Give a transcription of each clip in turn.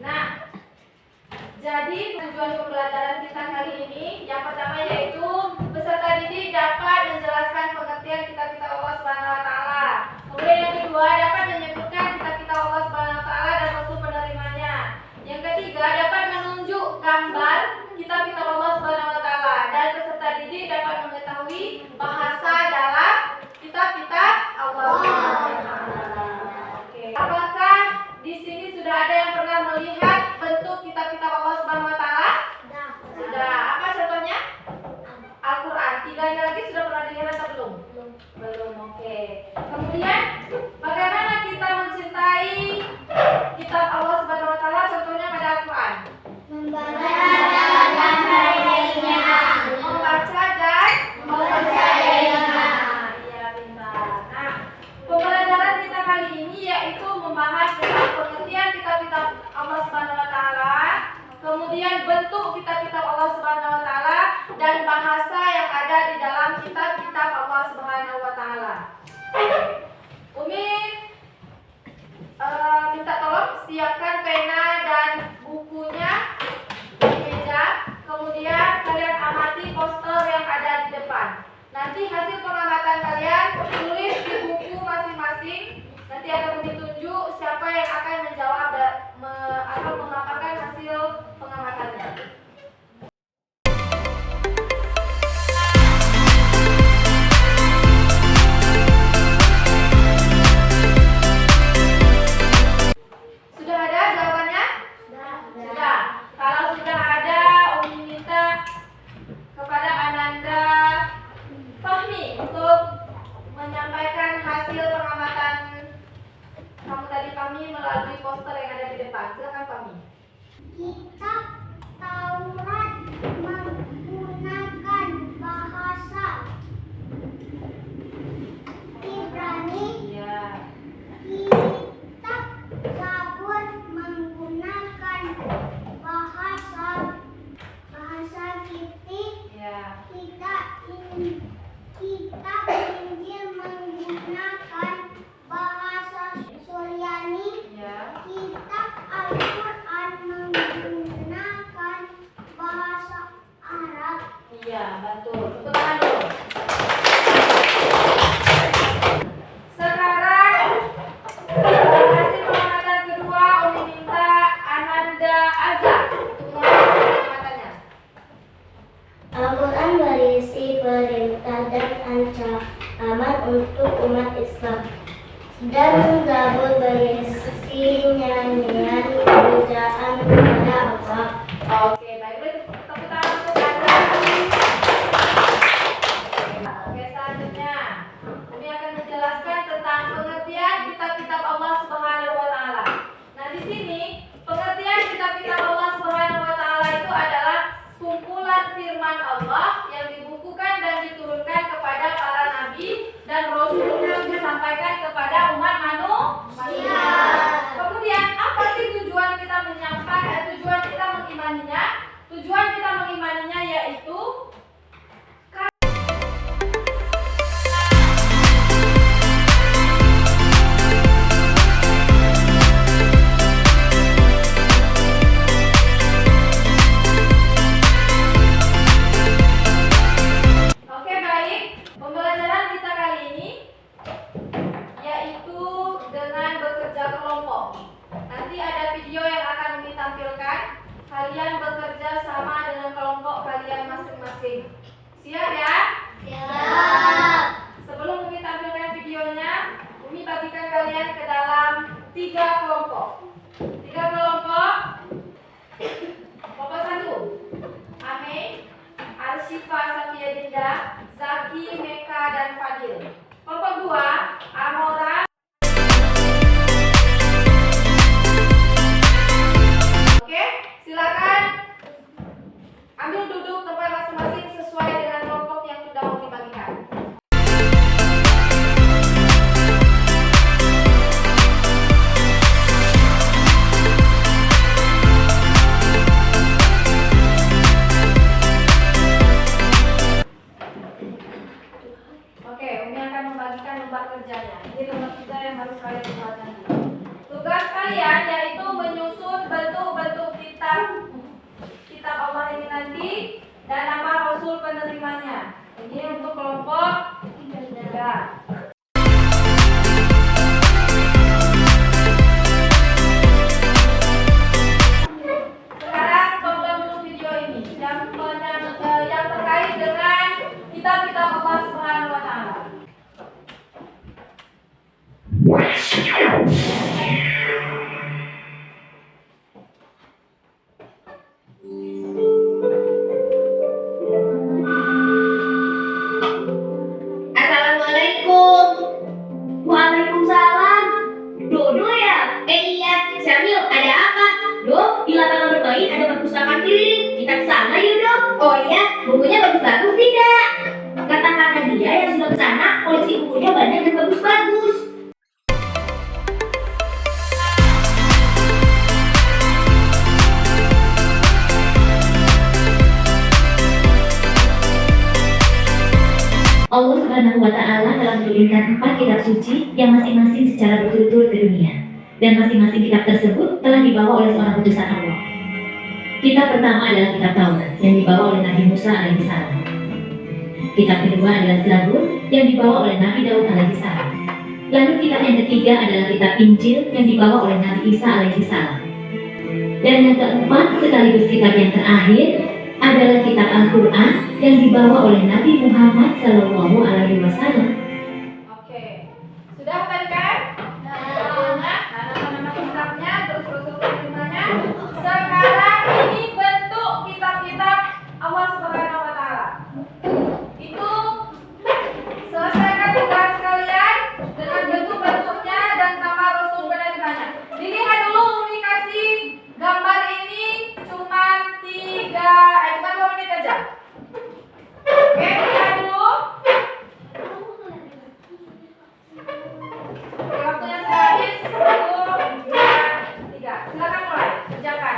Nah, jadi tujuan pembelajaran kita kali ini yang pertama yaitu peserta didik dapat menjelaskan pengertian kitab-kitab Allah Subhanahu wa taala. Kemudian yang kedua dapat menyebutkan kitab-kitab Allah Subhanahu wa taala dan rasul penerimanya. Yang ketiga dapat menunjuk gambar kitab-kitab Allah Subhanahu wa taala dan peserta didik dapat mengetahui bahasa dalam kitab-kitab Allah Subhanahu wa taala. Oke. Apakah di sini sudah ada yang pernah melihat bentuk kitab-kitab Allah Subhanahu wa taala? Sudah. Apa contohnya? Al-Qur'an. Tiganya lagi sudah pernah dilihat atau belum? Belum. Oke. Kemudian bagaimana kita mencintai kitab Allah Subhanahu wa taala? Contohnya pada Al-Qur'an. Membaca dan mempercayainya. Iya, pintar. Nah, pembelajaran kita kali ini yaitu membahas tentang pengertian kitab-kitab Allah Subhanahu wa taala, kemudian bentuk kitab-kitab Allah Subhanahu wa taala dan bahasa yang ada di dalam kitab-kitab Allah Subhanahu wa taala. Umi minta tolong siapkan pena dan bukunya di meja. Kemudian kalian amati poster yang ada di depan. Nanti hasil pengamatan kalian tulis di buku masing-masing. Nanti akan ditunjuk siapa yang akan menjawab atau memaparkan hasil pengamatannya. Sudah ada jawabannya? Sudah. Kalau sudah ada, Umi minta kepada Ananda Fahmi untuk menyampaikan hasil pengamatan kamu tadi Fahmi melalui poster yang ada di depan. Silakan Fahmi. Kitab Taurat menggunakan bahasa Ibrani. Ya. Kitab Zabur menggunakan bahasa Kipti. Ya. Kitab Injil menggunakan bahasa Suryani. Ya. Kitab Al-Quran menggunakan bahasa Arab. Iya, betul. Tepuk tangan dulu. Sekarang hasil pengamatan kedua, Umi minta Ananda Azhar untuk menyampaikan pengamatannya. Al-Quran berisi perintah dan ancaman untuk umat Islam, dan Zabur berisi nyanyian pujaan kepada Allah. Oke, baik. Boleh tepuk tangan untuk Azhar. Oke, selanjutnya Umi akan menjelaskan tentang pengertian kitab-kitab Allah Subhanahu wa taala. Nah, di sini pengertian kitab-kitab Allah Subhanahu wa taala itu adalah kumpulan firman Allah yang dibukukan dan diturunkan kepada para nabi dan rasul yang disampaikan kepada umat manusia. Kemudian apa sih tujuan kita tujuan kita mengimaninya? Tujuan kita mengimaninya yaitu Oke, baik. Pembelajaran kita kali ini yaitu dengan bekerja kelompok. Nanti ada video yang akan ditampilkan. Kalian bekerja sama dengan kelompok kalian masing-masing. Siap ya? Siap. Sebelum Umi tampilkan videonya, Umi bagikan kalian ke dalam 3 kelompok. 3 kelompok. Kelompok 1, Ame, Arsyifa Safia Dinda, Zaki, Meka, dan Fadil. Kelompok 2, Amora. Oke, silakan ambil duduk tempat masing-masing sesuai dengan kelompok yang sudah mau dibagikan. dan nama Rasul penerimanya. Ini untuk kelompok 3. Sekarang tonton dulu video ini yang terkait dengan kitab-kitab Allah Subhanahu wa Ta'ala. Assalamualaikum. Waalaikumsalam. Dodo ya? Iya, Syamil, ada apa? Do, di lapangan bermain ada perpustakaan keliling. Kita ke sana yuk, Do. Oh iya, bukunya bagus-bagus tidak? Kata-kata dia yang sudah ke sana, koleksi bukunya banyak dan bagus-bagus. Allah Subhanahu wa Ta'ala telah menurunkan 4 kitab suci yang masing-masing secara berturut-turut ke dunia, dan masing-masing kitab tersebut telah dibawa oleh seorang utusan Allah. Kitab pertama adalah kitab Taurat yang dibawa oleh Nabi Musa alaihissalam. Kitab kedua adalah Zabur yang dibawa oleh Nabi Daud alaihissalam. Lalu kitab yang ketiga adalah kitab Injil yang dibawa oleh Nabi Isa alaihissalam. Dan yang keempat sekaligus kitab yang terakhir adalah kitab Al-Quran yang dibawa oleh Nabi Muhammad Sallallahu Alaihi Wasallam. Oke, sudah tadi kan? Nama-nama kitabnya, terus penerimanya. Sekarang ini bentuk kitab-kitab Allah Subhanahu wa Ta'ala. Itu selesaikan tugas kalian dengan bentuk-bentuknya dan nama Rasul penerimanya. Dilihat dulu Umi kasih gambar ini cuma 2 menit aja. Oke, lihat dulu. Oke, waktunya sudah habis. 1, 2, 3. Silakan mulai kerjakan.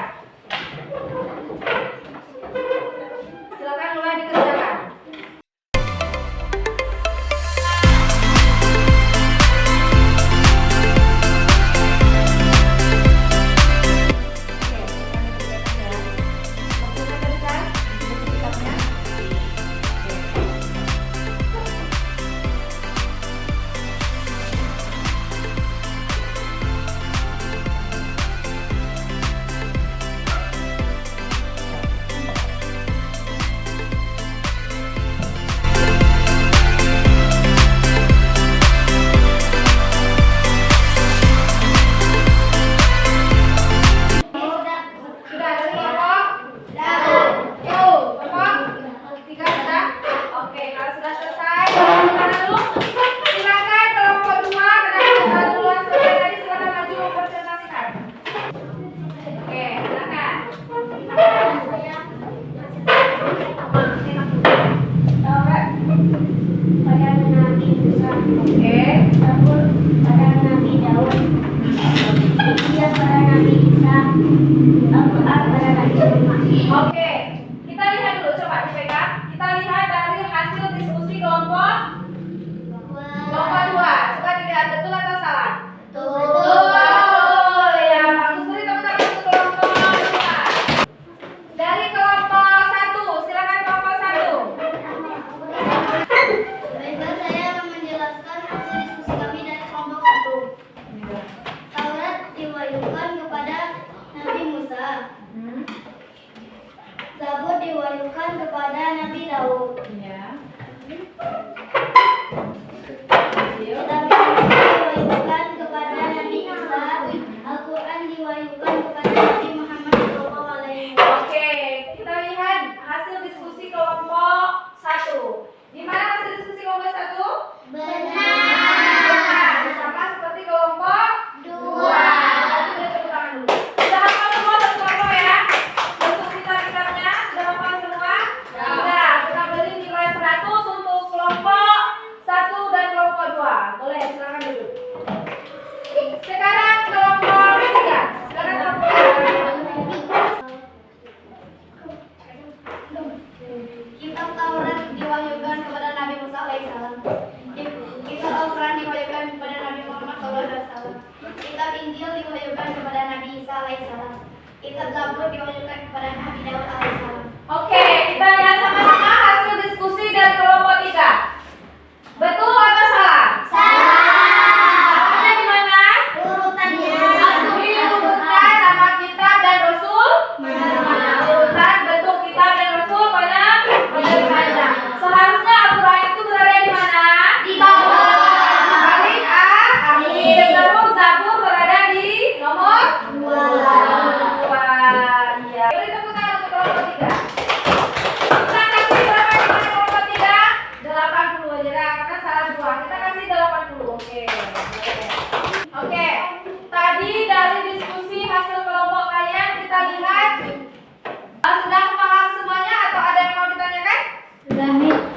Silakan mulai dikerjakan. Oke, kita lihat dulu, coba dipegang. Kita lihat dari hasil diskusi kelompok 2. Coba dilihat betul atau salah? Betul. Ya, bagus. Beri tepuk tangan untuk kelompok 2. Dari kelompok 1, silakan kelompok 1. Baiklah, saya akan menjelaskan hasil diskusi kami dari kelompok 1. Taurat diwahyukan kepada Nabi Musa. Zabur diwahyukan kepada Nabi Daud. Ya. Kitab diwahyukan kepada Nabi Isa. Al-Quran diwahyukan kepada Nabi Muhammad SAW. Oke, kita lihat hasil diskusi kelompok 1. Gimana hasil diskusi kelompok 1? Benar. Sama seperti kelompok 2. Nanti boleh tepuk tangan dulu. Sudah hafal semua satu kelompok ya? Untuk kitab-kitabnya sudah hafal semua? Sudah. Kita beri nilai 100 untuk kelompok 1 dan kelompok 2. Boleh, silakan duduk. Sekarang kelompok 3. Silakan kelompok 3. Kitab Taurat diwahyukan kepada Nabi Musa alaihissalam. Kitab Al-Quran diwahyukan kepada Nabi Muhammad SAW. Kitab Injil diwahyukan kepada Nabi Isa alaihissalam. Kitab Zabur diwahyukan kepada Nabi Daud alaihissalam. Oke, kita lihat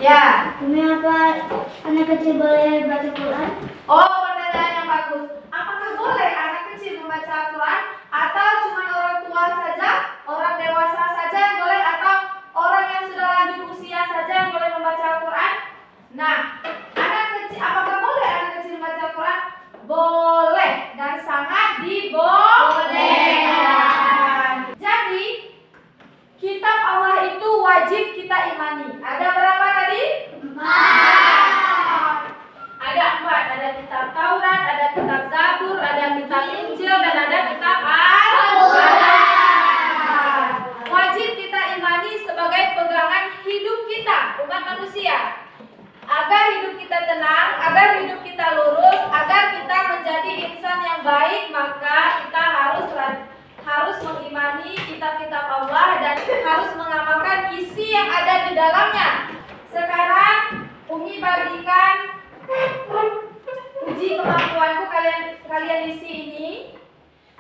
Ya. Umi, apa anak kecil boleh baca Quran? Oh, pertanyaan yang bagus. Apakah boleh anak kecil membaca Al-Quran atau cuma orang tua saja, orang dewasa saja yang boleh, atau orang yang sudah lanjut usia saja yang boleh membaca Al-Quran? Nah, anak kecil, apakah boleh anak kecil membaca Al-Quran? Boleh dan sangat dibolehkan. Jadi, kitab Allah itu wajib kita imani. Ada berapa tadi? 4. Ada 4. Ada kitab Taurat, ada kitab Zabur, ada kitab Injil, dan ada kitab Al-Quran. Wajib kita imani sebagai pegangan hidup kita, umat manusia. Agar hidup kita tenang, agar hidup kita lurus, agar kita menjadi insan yang baik, maka kita harus mengimani kitab-kitab Allah dan harus mengamalkan isi yang ada di dalamnya. Sekarang Umi bagikan uji kemampuanku, kalian isi ini.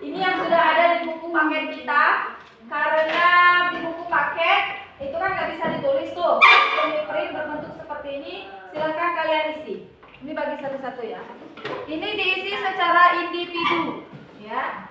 Ini yang sudah ada di buku paket kita. Karena di buku paket itu kan nggak bisa ditulis tuh. Umi print berbentuk seperti ini. Silakan kalian isi. Ini bagi satu-satu ya. Ini diisi secara individu, ya.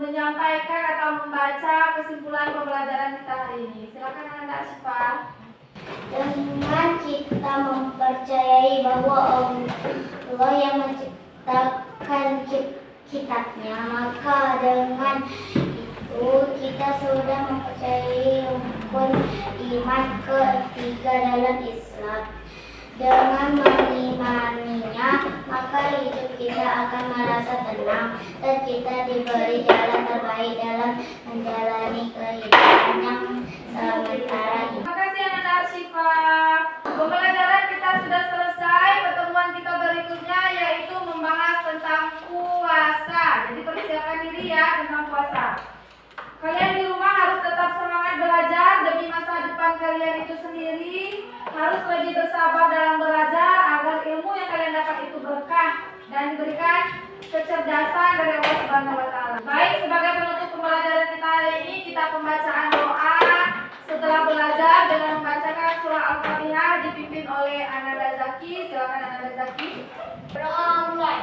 Menyampaikan atau membaca kesimpulan pembelajaran kita hari ini. Silakan Anda, Asyifa. Dengan kita mempercayai bahwa Allah yang menciptakan kitabnya, maka dengan itu kita sudah mempercayai rukun iman ketiga dalam Islam. Dengan mengimaninya, maka hidup kita akan merasa tenang dan kita diberi jalan terbaik dalam menjalani kehidupan yang sementara ini. Terima kasih Anda, Asyifa. Pembelajaran kita sudah selesai. Pertemuan kita berikutnya yaitu membahas tentang puasa. Jadi persiapkan diri ya tentang puasa. Kalian di rumah harus tetap semangat belajar demi masa depan kalian itu sendiri. Harus lebih bersabar dalam belajar agar ilmu yang kalian dapat itu berkah dan diberikan kecerdasan dari Allah Subhanahu wa taala. Baik, sebagai penutup pembelajaran kita hari ini, kita pembacaan doa setelah belajar dengan membacakan surah Al-Fatihah dipimpin oleh Ananda Zaki. Silakan Ananda Zaki. Berdoa mulai.